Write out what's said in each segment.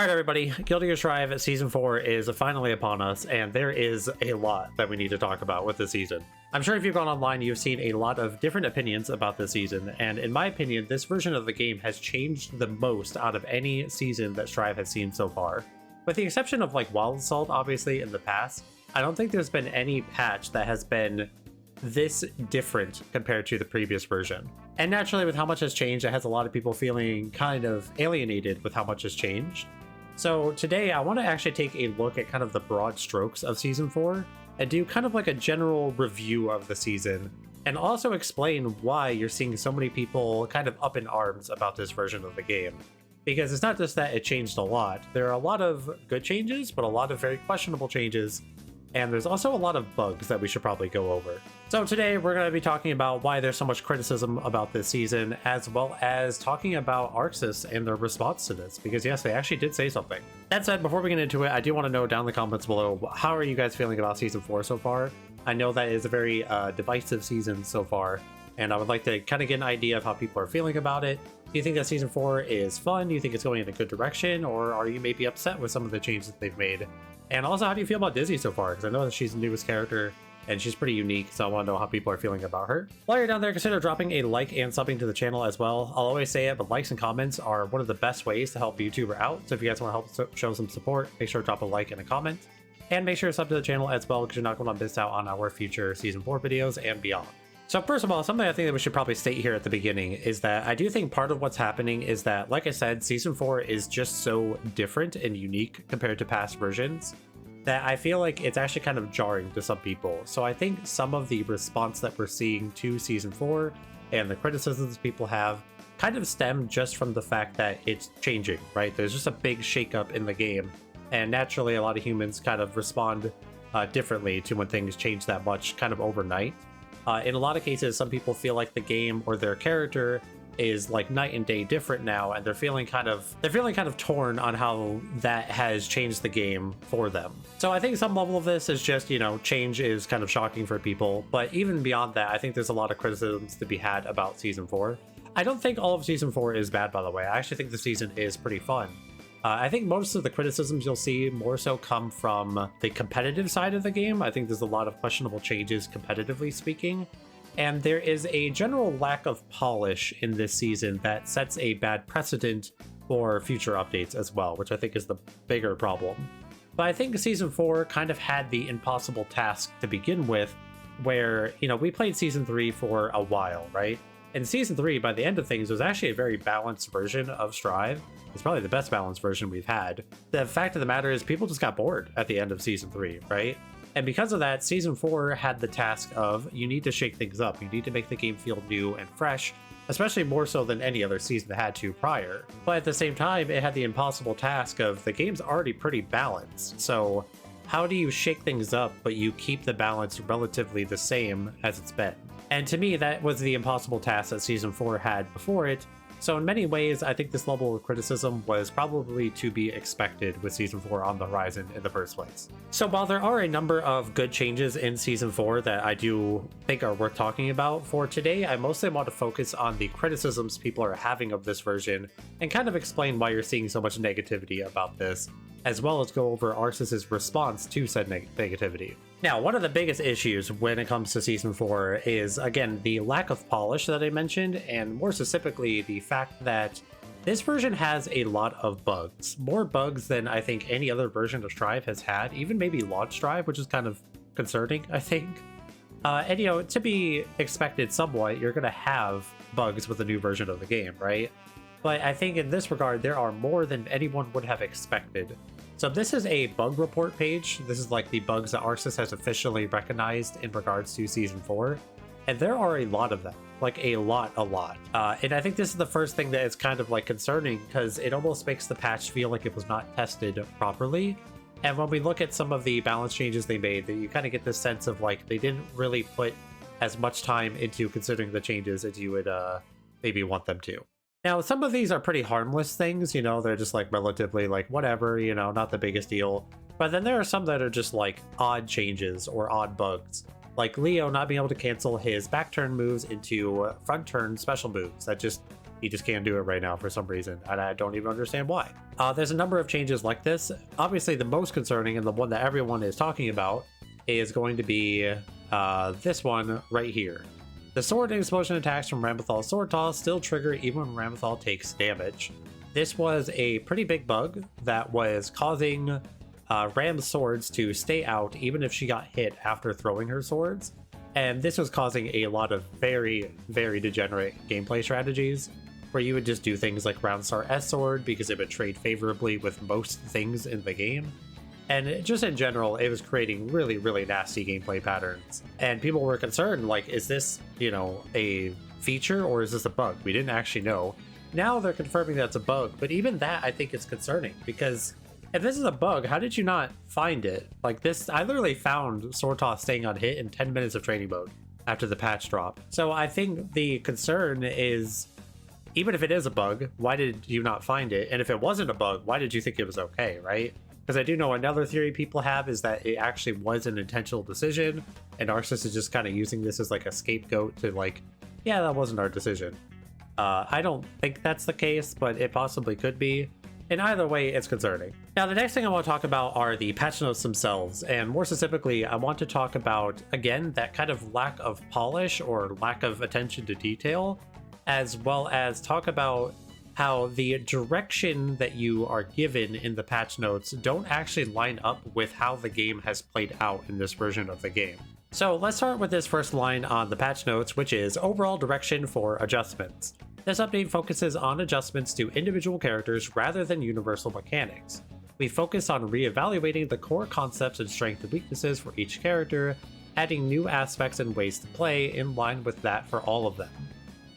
All right, everybody, Guilty Gear Strive Season 4 is finally upon us, and there is a lot that we need to talk about with this season. I'm sure if you've gone online, you've seen a lot of different opinions about this season, and in my opinion, this version of the game has changed the most out of any season that Strive has seen so far. With the exception of like Wild Assault, obviously, in the past, I don't think there's been any patch that has been this different compared to the previous version. And naturally, with how much has changed, it has a lot of people feeling kind of alienated with how much has changed. So today I want to actually take a look at kind of the broad strokes of Season 4 and do kind of like a general review of the season, and also explain why you're seeing so many people kind of up in arms about this version of the game. Because it's not just that it changed a lot, there are a lot of good changes, but a lot of very questionable changes, and there's also a lot of bugs that we should probably go over. So today we're going to be talking about why there's so much criticism about this season, as well as talking about ArcSys and their response to this, because yes, they actually did say something. That said, before we get into it, I do want to know down in the comments below, how are you guys feeling about Season 4 so far? I know that is a very divisive season so far, and I would like to kind of get an idea of how people are feeling about it. Do you think that Season 4 is fun? Do you think it's going in a good direction? Or are you maybe upset with some of the changes that they've made? And also, how do you feel about Dizzy so far? Because I know that she's the newest character, and she's pretty unique, so I want to know how people are feeling about her. While you're down there, consider dropping a like and subbing to the channel as well. I'll always say it, but likes and comments are one of the best ways to help a YouTuber out. So if you guys want to help show some support, make sure to drop a like and a comment. And make sure to sub to the channel as well, because you're not going to miss out on our future Season 4 videos and beyond. So first of all, something I think that we should probably state here at the beginning is that I do think part of what's happening is that, like I said, Season 4 is just so different and unique compared to past versions that I feel like it's actually kind of jarring to some people. So I think some of the response that we're seeing to Season 4 and the criticisms people have kind of stem just from the fact that it's changing, right? There's just a big shakeup in the game, and naturally a lot of humans kind of respond differently to when things change that much kind of overnight. In a lot of cases, some people feel like the game or their character is like night and day different now, and they're feeling kind of torn on how that has changed the game for them. So I think some level of this is just, you know, change is kind of shocking for people, but even beyond that, I think there's a lot of criticisms to be had about Season 4. I don't think all of Season 4 is bad, by the way. I actually think the season is pretty fun. I think most of the criticisms you'll see more so come from the competitive side of the game. I think there's a lot of questionable changes competitively speaking, and there is a general lack of polish in this season that sets a bad precedent for future updates as well, which I think is the bigger problem. But I think Season 4 kind of had the impossible task to begin with, where, you know, we played Season 3 for a while, right? And Season 3, by the end of things, was actually a very balanced version of Strive. It's probably the best balanced version we've had. The fact of the matter is people just got bored at the end of Season 3, right? And because of that, Season 4 had the task of, you need to shake things up. You need to make the game feel new and fresh, especially more so than any other season had to prior. But at the same time, it had the impossible task of, the game's already pretty balanced. So how do you shake things up, but you keep the balance relatively the same as it's been? And to me, that was the impossible task that Season 4 had before it. So in many ways, I think this level of criticism was probably to be expected with Season 4 on the horizon in the first place. So while there are a number of good changes in Season 4 that I do think are worth talking about, for today, I mostly want to focus on the criticisms people are having of this version and kind of explain why you're seeing so much negativity about this, as well as go over ArcSys' response to said negativity. Now, one of the biggest issues when it comes to Season 4 is, again, the lack of polish that I mentioned, and more specifically, the fact that this version has a lot of bugs. More bugs than I think any other version of Strive has had, even maybe Launch Strive, which is kind of concerning, I think. And, you know, to be expected somewhat, you're going to have bugs with a new version of the game, right? But I think in this regard, there are more than anyone would have expected. So this is a bug report page. This is like the bugs that ArcSys has officially recognized in regards to Season 4. And there are a lot of them, like a lot. And I think this is the first thing that is kind of like concerning, because it almost makes the patch feel like it was not tested properly. And when we look at some of the balance changes they made, that you kind of get this sense of like they didn't really put as much time into considering the changes as you would maybe want them to. Now, some of these are pretty harmless things, you know, they're just like relatively like whatever, you know, not the biggest deal. But then there are some that are just like odd changes or odd bugs. Like Leo not being able to cancel his back turn moves into front turn special moves. That just He just can't do it right now for some reason, and I don't even understand why. There's a number of changes like this. Obviously, the most concerning and the one that everyone is talking about is going to be this one right here. The sword and explosion attacks from Ramthal's sword toss still trigger even when Ramthal takes damage. This was a pretty big bug that was causing Ram's swords to stay out even if she got hit after throwing her swords. And this was causing a lot of very, very degenerate gameplay strategies where you would just do things like Roundstar S sword because it would trade favorably with most things in the game. And just in general, it was creating really, really nasty gameplay patterns. And people were concerned, like, is this, you know, a feature or is this a bug? We didn't actually know. Now they're confirming that it's a bug, but even that I think is concerning because if this is a bug, how did you not find it? Like this, I literally found Sword Toss staying on hit in 10 minutes of training mode after the patch drop. So I think the concern is, even if it is a bug, why did you not find it? And if it wasn't a bug, why did you think it was okay, right? Because I do know another theory people have is that it actually was an intentional decision, and Arceus is just kind of using this as like a scapegoat to like, yeah, that wasn't our decision. I don't think that's the case, but it possibly could be. In either way, it's concerning. Now, the next thing I want to talk about are the patch notes themselves, and more specifically, I want to talk about, again, that kind of lack of polish or lack of attention to detail, as well as talk about how the direction that you are given in the patch notes don't actually line up with how the game has played out in this version of the game. So let's start with this first line on the patch notes, which is overall direction for adjustments. This update focuses on adjustments to individual characters rather than universal mechanics. We focus on re-evaluating the core concepts and strengths and weaknesses for each character, adding new aspects and ways to play in line with that for all of them.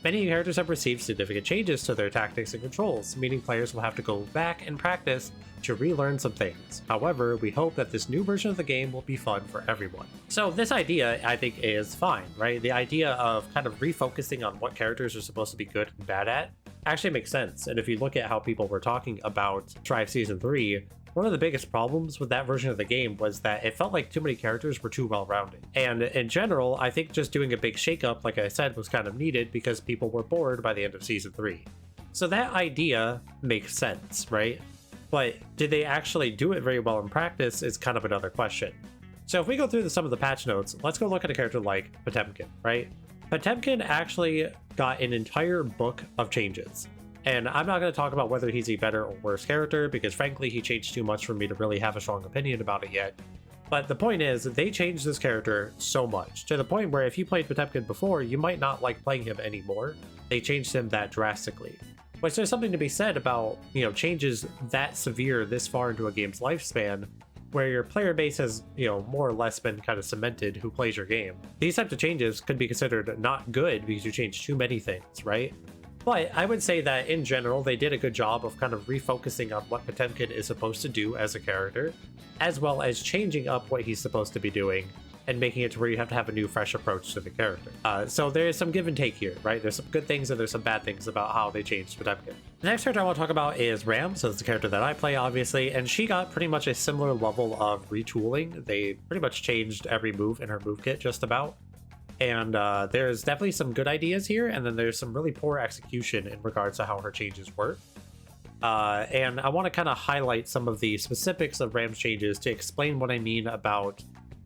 Many characters have received significant changes to their tactics and controls, meaning players will have to go back and practice to relearn some things. However, we hope that this new version of the game will be fun for everyone. So this idea, I think, is fine, right? The idea of kind of refocusing on what characters are supposed to be good and bad at actually makes sense. And if you look at how people were talking about Strive Season 3, one of the biggest problems with that version of the game was that it felt like too many characters were too well-rounded. And in general, I think just doing a big shakeup, like I said, was kind of needed because people were bored by the end of Season 3. So that idea makes sense, right? But did they actually do it very well in practice is kind of another question. So if we go through some of the patch notes, let's go look at a character like Potemkin, right? Potemkin actually got an entire book of changes. And I'm not going to talk about whether he's a better or worse character, because frankly, he changed too much for me to really have a strong opinion about it yet. But the point is, they changed this character so much, to the point where if you played Potemkin before, you might not like playing him anymore. They changed him that drastically. Which there's something to be said about, you know, changes that severe this far into a game's lifespan, where your player base has, you know, more or less been kind of cemented who plays your game. These types of changes could be considered not good because you changed too many things, right? But I would say that in general, they did a good job of kind of refocusing on what Potemkin is supposed to do as a character, as well as changing up what he's supposed to be doing and making it to where you have to have a new, fresh approach to the character. So there's some give and take here, right? There's some good things and there's some bad things about how they changed Potemkin. The next character I want to talk about is Ram. So it's the character that I play, obviously, and she got pretty much a similar level of retooling. They pretty much changed every move in her move kit, just about. And there's definitely some good ideas here, and then there's some really poor execution in regards to how her changes work. And I want to kind of highlight some of the specifics of Ram's changes to explain what I mean about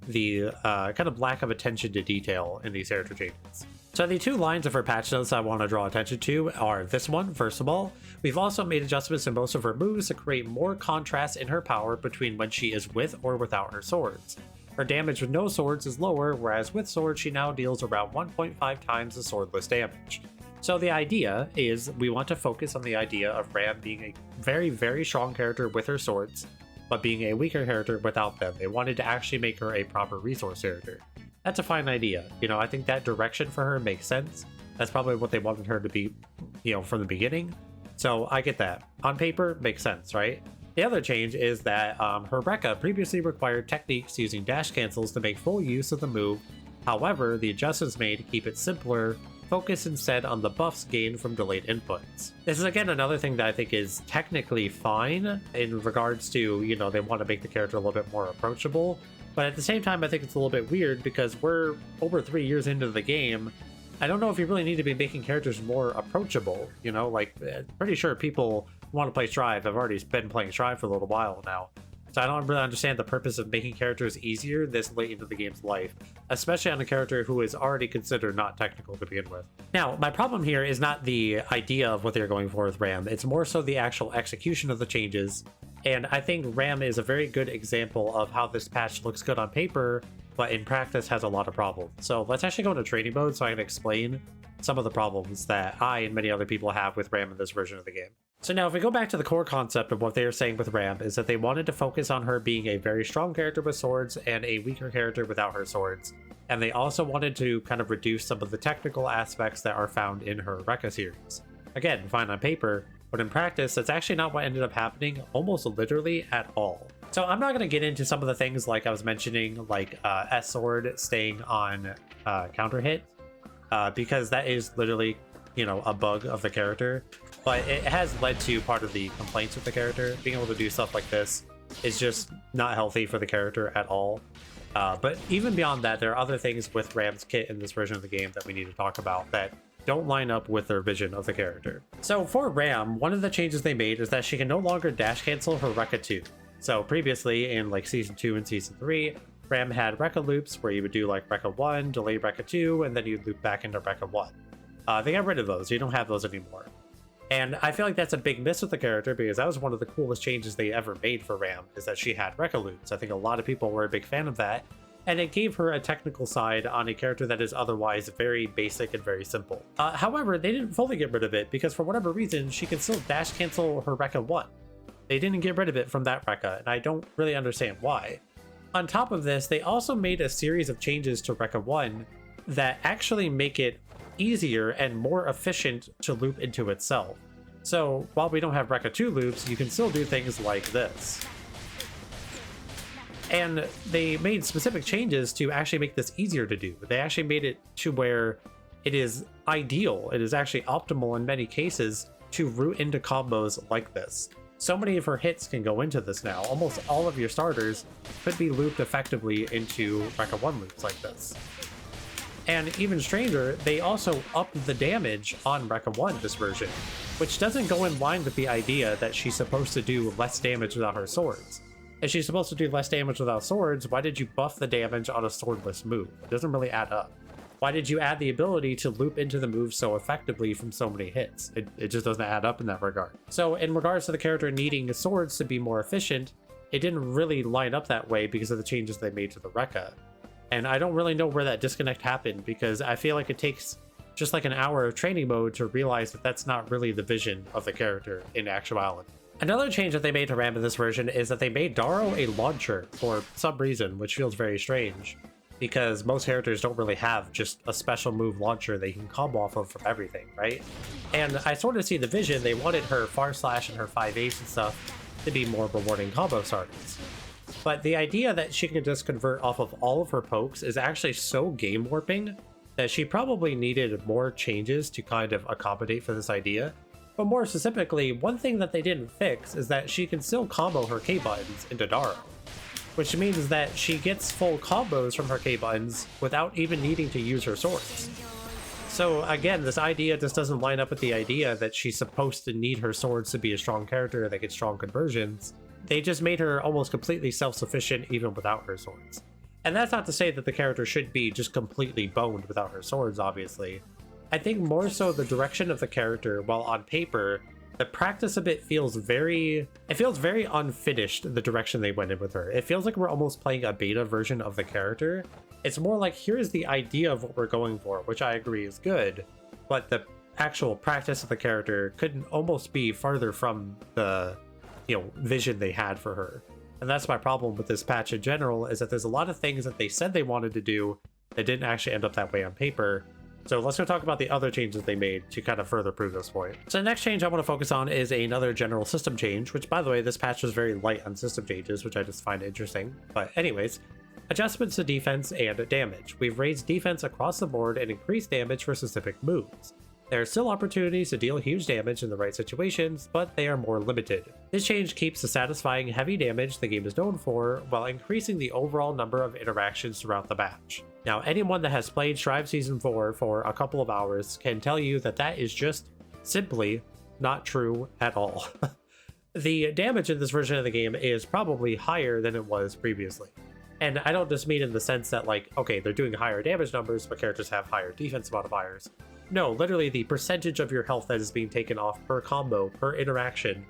the kind of lack of attention to detail in these character changes. So the two lines of her patch notes I want to draw attention to are this one. First of all, we've also made adjustments in most of her moves to create more contrast in her power between when she is with or without her swords. Her damage with no swords is lower, whereas with swords she now deals around 1.5 times the swordless damage. So the idea is we want to focus on the idea of Ram being a very, very strong character with her swords, but being a weaker character without them. They wanted to actually make her a proper resource character. That's a fine idea. You know, I think that direction for her makes sense. That's probably what they wanted her to be, you know, from the beginning. So I get that. On paper, makes sense, right? The other change is that her Rekka previously required techniques using dash cancels to make full use of the move. However, the adjustments made to keep it simpler focus instead on the buffs gained from delayed inputs. This is again another thing that I think is technically fine in regards to, you know, they want to make the character a little bit more approachable, but at the same time I think it's a little bit weird because we're over 3 years into the game I don't know if you really need to be making characters more approachable, you know, like, pretty sure people who want to play Strive have already been playing Strive for a little while now. So I don't really understand the purpose of making characters easier this late into the game's life, especially on a character who is already considered not technical to begin with. Now, my problem here is not the idea of what they're going for with RAM, it's more so the actual execution of the changes, and I think RAM is a very good example of how this patch looks good on paper, but in practice has a lot of problems. So let's actually go into training mode so I can explain some of the problems that I and many other people have with RAM in this version of the game. So now if we go back to the core concept of what they are saying with RAM is that they wanted to focus on her being a very strong character with swords and a weaker character without her swords. And they also wanted to kind of reduce some of the technical aspects that are found in her Rekka series. Again, fine on paper, but in practice, that's actually not what ended up happening almost literally at all. So I'm not going to get into some of the things like I was mentioning, like S sword staying on counter hit, because that is literally, you know, a bug of the character. But it has led to part of the complaints with the character. Being able to do stuff like this is just not healthy for the character at all. But even beyond that, there are other things with Ram's kit in this version of the game that we need to talk about that don't line up with their vision of the character. So for Ram, one of the changes they made is that she can no longer dash cancel her Rekka 2. So previously in like Season 2 and Season 3, Ram had Rekka loops where you would do like Rekka 1, delay Rekka 2, and then you'd loop back into Rekka 1. They got rid of those, you don't have those anymore. And I feel like that's a big miss with the character because that was one of the coolest changes they ever made for Ram, is that she had Rekka loops. I think a lot of people were a big fan of that, and it gave her a technical side on a character that is otherwise very basic and very simple. However, they didn't fully get rid of it because for whatever reason, she can still dash cancel her Rekka 1. They didn't get rid of it from that Rekka, and I don't really understand why. On top of this, they also made a series of changes to Rekka 1 that actually make it easier and more efficient to loop into itself. So while we don't have Rekka 2 loops, you can still do things like this. And they made specific changes to actually make this easier to do. They actually made it to where it is ideal, it is actually optimal in many cases to route into combos like this. So many of her hits can go into this now. Almost all of your starters could be looped effectively into Rekka 1 loops like this. And even stranger, they also upped the damage on Rekka 1 this version, which doesn't go in line with the idea that she's supposed to do less damage without her swords. If she's supposed to do less damage without swords, why did you buff the damage on a swordless move? It doesn't really add up. Why did you add the ability to loop into the move so effectively from so many hits? It just doesn't add up in that regard. So in regards to the character needing swords to be more efficient, it didn't really line up that way because of the changes they made to the Rekka. And I don't really know where that disconnect happened because I feel like it takes just like an hour of training mode to realize that that's not really the vision of the character in actuality. Another change that they made to Ram in this version is that they made Daro a launcher for some reason, which feels very strange because most characters don't really have just a special move launcher they can combo off of from everything, right? And I sort of see the vision. They wanted her Far Slash and her 5/8 and stuff to be more rewarding combo starters. But the idea that she can just convert off of all of her pokes is actually so game warping that she probably needed more changes to kind of accommodate for this idea. But more specifically, one thing that they didn't fix is that she can still combo her K buttons into Daro, which means that she gets full combos from her K buttons without even needing to use her swords. So again, this idea just doesn't line up with the idea that she's supposed to need her swords to be a strong character that gets strong conversions. They just made her almost completely self-sufficient even without her swords. And that's not to say that the character should be just completely boned without her swords, obviously. I think more so the direction of the character, while on paper, the practice of it feels very unfinished, the direction they went in with her. It feels like we're almost playing a beta version of the character. It's more like, here's the idea of what we're going for, which I agree is good, but the actual practice of the character couldn't almost be farther from the vision they had for her. And that's my problem with this patch in general, is that there's a lot of things that they said they wanted to do that didn't actually end up that way on paper. So let's go talk about the other changes they made to kind of further prove this point. So the next change I want to focus on is another general system change, which by the way, this patch was very light on system changes, which I just find interesting. But anyways, adjustments to defense and damage. We've raised defense across the board and increased damage for specific moves. There are still opportunities to deal huge damage in the right situations, but they are more limited. This change keeps the satisfying heavy damage the game is known for, while increasing the overall number of interactions throughout the match. Now, anyone that has played Strive Season 4 for a couple of hours can tell you that that is just simply not true at all. The damage in this version of the game is probably higher than it was previously. And I don't just mean in the sense that, like, okay, they're doing higher damage numbers, but characters have higher defense modifiers. No, literally the percentage of your health that is being taken off per combo, per interaction,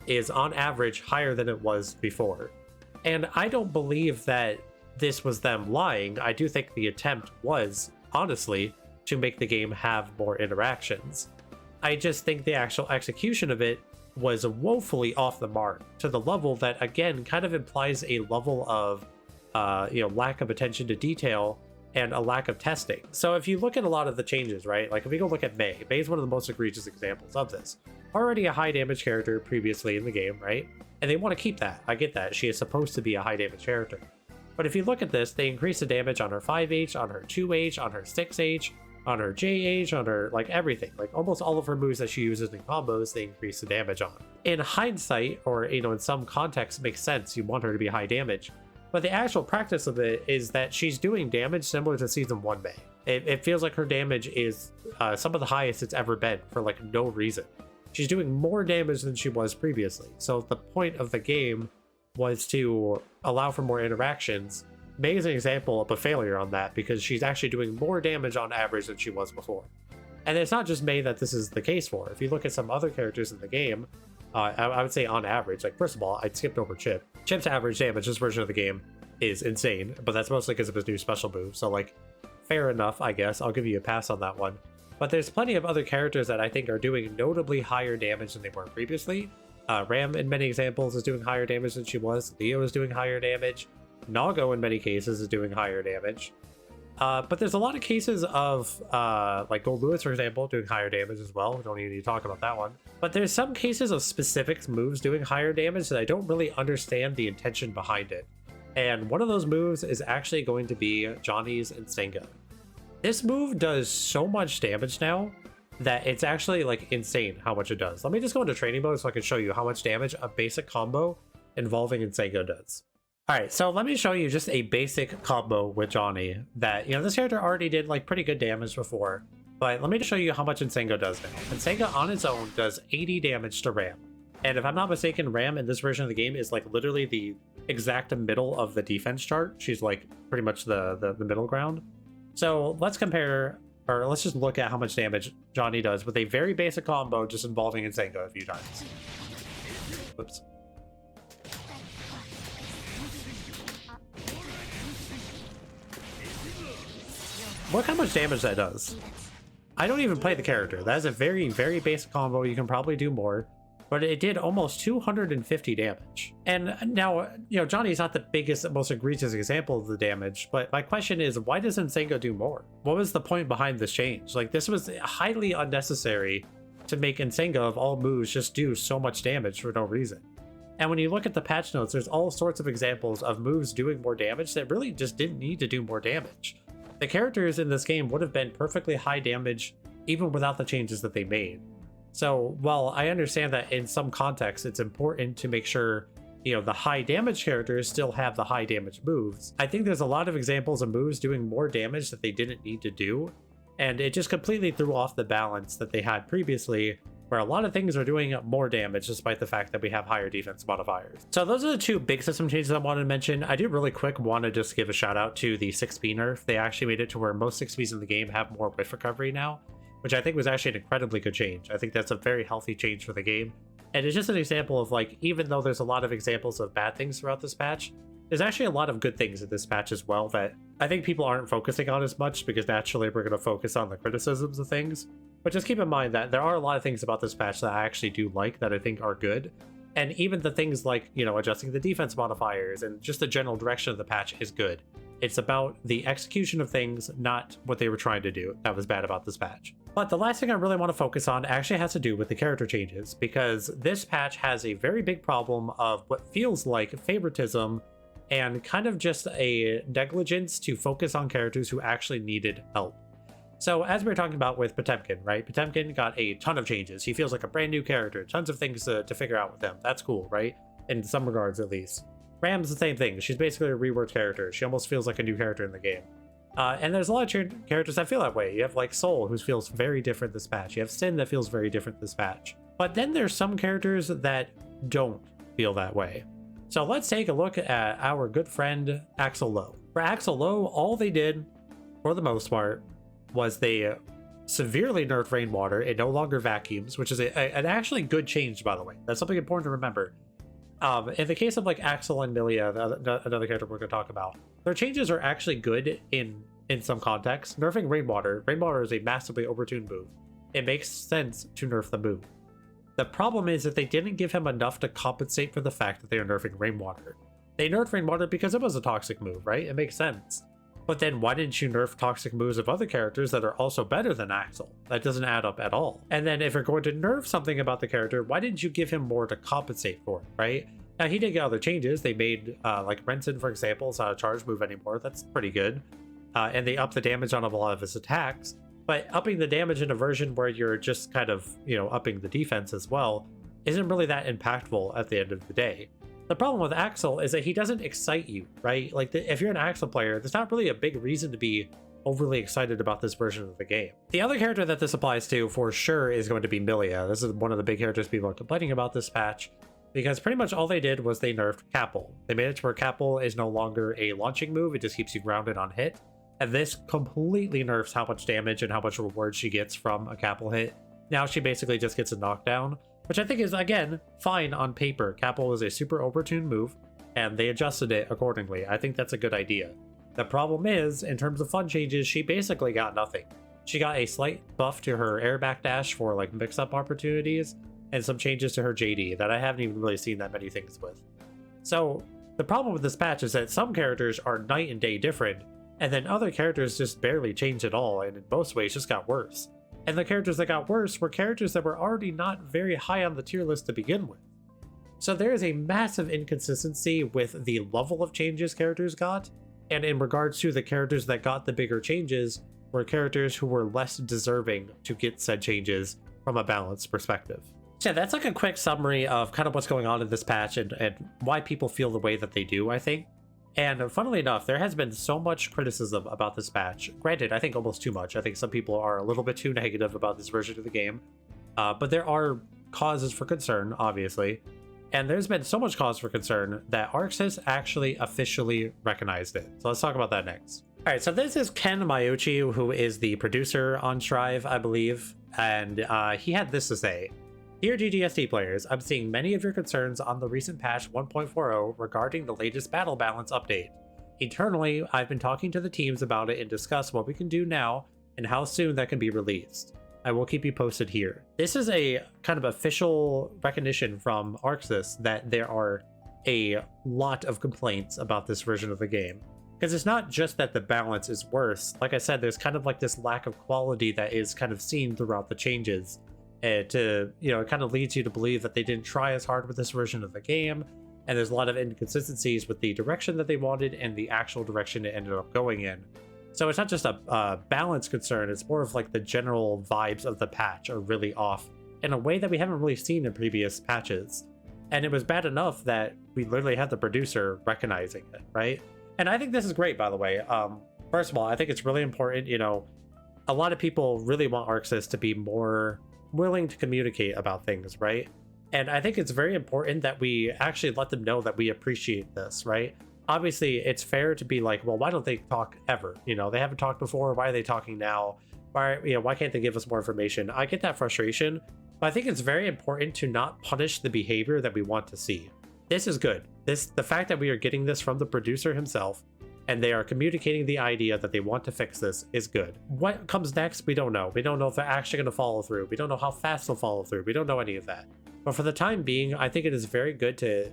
is on average higher than it was before. And I don't believe that this was them lying. I do think the attempt was, honestly, to make the game have more interactions. I just think the actual execution of it was woefully off the mark, to the level that, again, kind of implies a level of lack of attention to detail and a lack of testing. So if you look at a lot of the changes, right, like if we go look at Mei is one of the most egregious examples of this. Already a high damage character previously in the game, right? And they want to keep that. I get that. She is supposed to be a high damage character. But if you look at this, they increase the damage on her 5H, on her 2H, on her 6H, on her JH, on her, like, everything. Like, almost all of her moves that she uses in combos, they increase the damage on. In hindsight, or, in some context, makes sense. You want her to be high damage. But the actual practice of it is that she's doing damage similar to Season 1 Mei. It feels like her damage is some of the highest it's ever been for, like, no reason. She's doing more damage than she was previously. So the point of the game was to allow for more interactions. Mei is an example of a failure on that, because she's actually doing more damage on average than she was before. And it's not just Mei that this is the case for. If you look at some other characters in the game, I would say on average, like, first of all, I skipped over Chip. Chip's average damage this version of the game is insane, but that's mostly because of his new special move. So, like, fair enough, I guess. I'll give you a pass on that one. But there's plenty of other characters that I think are doing notably higher damage than they were previously. Ram, in many examples, is doing higher damage than she was. Leo is doing higher damage. Nago, in many cases, is doing higher damage. But there's a lot of cases of, like Gold Lewis, for example, doing higher damage as well. We don't even need to talk about that one. But there's some cases of specific moves doing higher damage that I don't really understand the intention behind it. And one of those moves is actually going to be Johnny's Nsenga. This move does so much damage now that it's actually, like, insane how much it does. Let me just go into training mode so I can show you how much damage a basic combo involving Nsenga does. Alright, so let me show you just a basic combo with Johnny that, this character already did, like, pretty good damage before. But let me just show you how much Nsenga does now. Nsenga on its own does 80 damage to Ram. And if I'm not mistaken, Ram in this version of the game is, like, literally the exact middle of the defense chart. She's, like, pretty much the middle ground. So let's compare, or let's just look at how much damage Johnny does with a very basic combo just involving Nsenga a few times. Whoops. Look how much damage that does. I don't even play the character. That is a very, very basic combo. You can probably do more. But it did almost 250 damage. And now, Johnny's not the biggest, most egregious example of the damage, but my question is, why doesn't Nsenga do more? What was the point behind this change? Like, this was highly unnecessary to make Nsenga, of all moves, just do so much damage for no reason. And when you look at the patch notes, there's all sorts of examples of moves doing more damage that really just didn't need to do more damage. The characters in this game would have been perfectly high damage even without the changes that they made. So while I understand that in some contexts it's important to make sure, the high damage characters still have the high damage moves, I think there's a lot of examples of moves doing more damage that they didn't need to do. And it just completely threw off the balance that they had previously, where a lot of things are doing more damage despite the fact that we have higher defense modifiers. So those are the two big system changes I wanted to mention. I do really quick want to just give a shout out to the 6B nerf. They actually made it to where most 6Bs in the game have more whiff recovery now, which I think was actually an incredibly good change. I think that's a very healthy change for the game. And it's just an example of, like, even though there's a lot of examples of bad things throughout this patch, there's actually a lot of good things in this patch as well that I think people aren't focusing on as much, because naturally we're going to focus on the criticisms of things. But just keep in mind that there are a lot of things about this patch that I actually do like, that I think are good. And even the things like, adjusting the defense modifiers and just the general direction of the patch is good. It's about the execution of things, not what they were trying to do, that was bad about this patch. But the last thing I really want to focus on actually has to do with the character changes, because this patch has a very big problem of what feels like favoritism and kind of just a negligence to focus on characters who actually needed help. So as we were talking about with Potemkin, right? Potemkin got a ton of changes. He feels like a brand new character, tons of things to figure out with him. That's cool, right? In some regards, at least. Ram's the same thing. She's basically a reworked character. She almost feels like a new character in the game. And there's a lot of characters that feel that way. You have like Soul, who feels very different this patch. You have Sin that feels very different this patch. But then there's some characters that don't feel that way. So let's take a look at our good friend Axel Low. For Axel Low, all they did, for the most part, was they severely nerfed Rainwater. It no longer vacuums, which is an actually good change, by the way. That's something important to remember. In the case of like Axel and Milia, another character we're going to talk about, their changes are actually good in some contexts. Nerfing Rainwater is a massively overtuned move. It makes sense to nerf the move. The problem is that they didn't give him enough to compensate for the fact that they are nerfing Rainwater. They nerfed Rainwater because it was a toxic move, right? It makes sense. But then why didn't you nerf toxic moves of other characters that are also better than Axel? That doesn't add up at all. And then if you're going to nerf something about the character, why didn't you give him more to compensate for it, right? Now he did get other changes. They made, like Renson, for example, is not a charge move anymore. That's pretty good. And they upped the damage on a lot of his attacks. But upping the damage in a version where you're just kind of, upping the defense as well, isn't really that impactful at the end of the day. The problem with Axel is that he doesn't excite you, right? Like, if you're an Axel player, there's not really a big reason to be overly excited about this version of the game. The other character that this applies to, for sure, is going to be Milia. This is one of the big characters people are complaining about this patch, because pretty much all they did was they nerfed Capel. They made it to where Capel is no longer a launching move, it just keeps you grounded on hit. And this completely nerfs how much damage and how much reward she gets from a Capel hit. Now she basically just gets a knockdown, which I think is, again, fine on paper. Capel is a super overtuned move, and they adjusted it accordingly. I think that's a good idea. The problem is, in terms of fun changes, she basically got nothing. She got a slight buff to her air backdash for like mix-up opportunities, and some changes to her JD that I haven't even really seen that many things with. So the problem with this patch is that some characters are night and day different, and then other characters just barely changed at all, and in most ways just got worse. And the characters that got worse were characters that were already not very high on the tier list to begin with. So there is a massive inconsistency with the level of changes characters got, and in regards to the characters that got the bigger changes were characters who were less deserving to get said changes from a balanced perspective. So yeah, that's like a quick summary of kind of what's going on in this patch and why people feel the way that they do, I think. And funnily enough, there has been so much criticism about this patch. Granted, I think almost too much. I think some people are a little bit too negative about this version of the game. But there are causes for concern, obviously. And there's been so much cause for concern that ArcSys actually officially recognized it. So let's talk about that next. All right, so this is Ken Miyauchi, who is the producer on Strive, I believe. And he had this to say. Dear GGST players, I'm seeing many of your concerns on the recent patch 1.40 regarding the latest battle balance update. Internally, I've been talking to the teams about it and discuss what we can do now and how soon that can be released. I will keep you posted here. This is a kind of official recognition from ArcSys that there are a lot of complaints about this version of the game. Because it's not just that the balance is worse. Like I said, there's kind of like this lack of quality that is kind of seen throughout the changes. It kind of leads you to believe that they didn't try as hard with this version of the game, and there's a lot of inconsistencies with the direction that they wanted and the actual direction it ended up going in. So it's not just a balance concern, it's more of like the general vibes of the patch are really off in a way that we haven't really seen in previous patches. And it was bad enough that we literally had the producer recognizing it, right? And I think this is great, by the way. First of all, I think it's really important, a lot of people really want ArcSys to be more willing to communicate about things, right? And I think it's very important that we actually let them know that we appreciate this, right? Obviously, it's fair to be like, well, why don't they talk ever? They haven't talked before. Why are they talking now? Why can't they give us more information? I get that frustration, but I think it's very important to not punish the behavior that we want to see. This is good. The fact that we are getting this from the producer himself and they are communicating the idea that they want to fix this is good. What comes next, we don't know. We don't know if they're actually going to follow through. We don't know how fast they'll follow through. We don't know any of that. But for the time being, I think it is very good to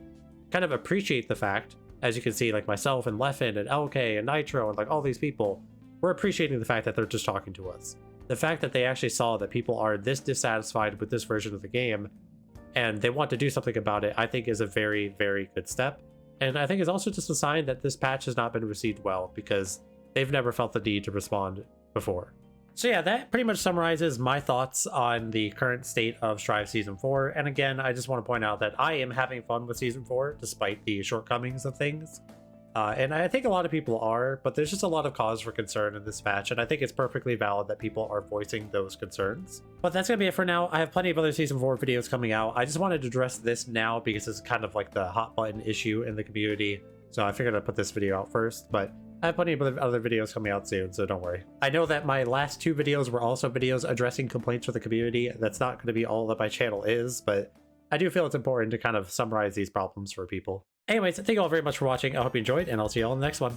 kind of appreciate the fact, as you can see, like myself and Leffen and LK and Nitro and like all these people, we're appreciating the fact that they're just talking to us. The fact that they actually saw that people are this dissatisfied with this version of the game and they want to do something about it, I think is a very, very good step. And I think it's also just a sign that this patch has not been received well because they've never felt the need to respond before. So yeah, that pretty much summarizes my thoughts on the current state of Strive Season 4. And again, I just want to point out that I am having fun with Season 4, despite the shortcomings of things. And I think a lot of people are, but there's just a lot of cause for concern in this patch, and I think it's perfectly valid that people are voicing those concerns. But that's going to be it for now. I have plenty of other Season 4 videos coming out. I just wanted to address this now because it's kind of like the hot button issue in the community. So I figured I'd put this video out first, but I have plenty of other videos coming out soon, so don't worry. I know that my last 2 videos were also videos addressing complaints from the community. That's not going to be all that my channel is, but I do feel it's important to kind of summarize these problems for people. Anyways, thank you all very much for watching. I hope you enjoyed, and I'll see you all in the next one.